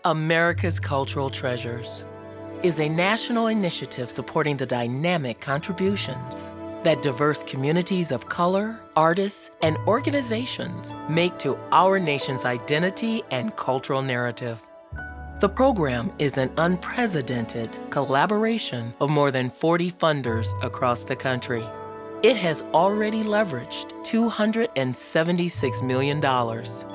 America's Cultural Treasures is a national initiative supporting the dynamic contributions that diverse communities of color, artists, and organizations make to our nation's identity and cultural narrative. The program is an unprecedented collaboration of more than 40 funders across the country. It has already leveraged $276 million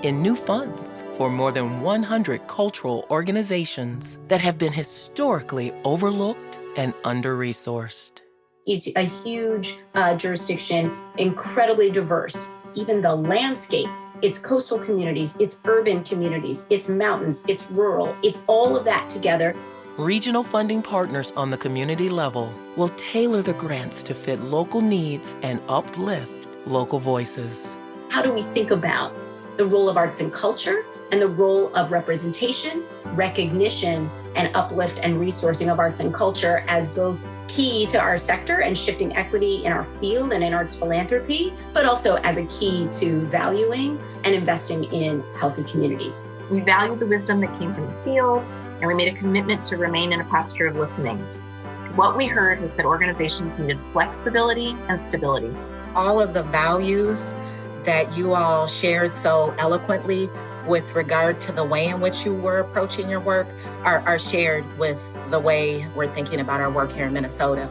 in new funds for more than 100 cultural organizations that have been historically overlooked and under-resourced. It's a huge jurisdiction, incredibly diverse. Even the landscape, it's coastal communities, it's urban communities, it's mountains, it's rural, it's all of that together. Regional funding partners on the community level will tailor the grants to fit local needs and uplift local voices. How do we think about the role of arts and culture and the role of representation, recognition, and uplift and resourcing of arts and culture as both key to our sector and shifting equity in our field and in arts philanthropy, but also as a key to valuing and investing in healthy communities? We valued the wisdom that came from the field, and we made a commitment to remain in a posture of listening. What we heard was that organizations needed flexibility and stability. All of the values that you all shared so eloquently with regard to the way in which you were approaching your work are shared with the way we're thinking about our work here in Minnesota.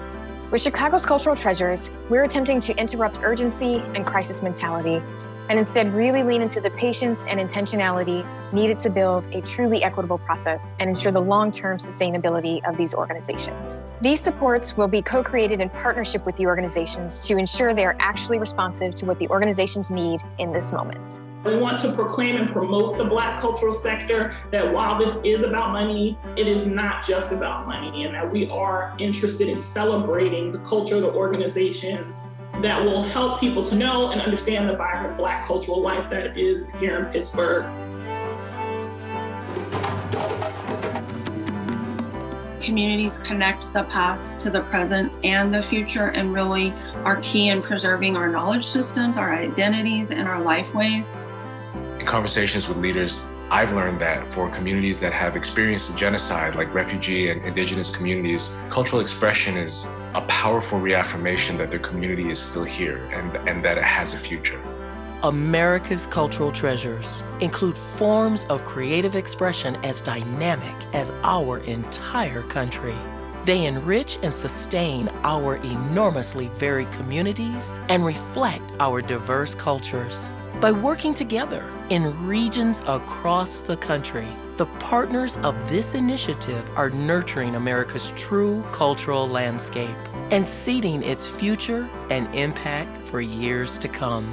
With Chicago's Cultural Treasures, we're attempting to interrupt urgency and crisis mentality and instead really lean into the patience and intentionality needed to build a truly equitable process and ensure the long-term sustainability of these organizations. These supports will be co-created in partnership with the organizations to ensure they are actually responsive to what the organizations need in this moment. We want to proclaim and promote the Black cultural sector, that while this is about money, it is not just about money, and that we are interested in celebrating the culture of the organizations that will help people to know and understand the vibrant Black cultural life that is here in Pittsburgh. Communities connect the past to the present and the future and really are key in preserving our knowledge systems, our identities, and our lifeways. In conversations with leaders, I've learned that for communities that have experienced a genocide, like refugee and indigenous communities, cultural expression is a powerful reaffirmation that their community is still here and that it has a future. America's Cultural Treasures include forms of creative expression as dynamic as our entire country. They enrich and sustain our enormously varied communities and reflect our diverse cultures. By working together in regions across the country, the partners of this initiative are nurturing America's true cultural landscape and seeding its future and impact for years to come.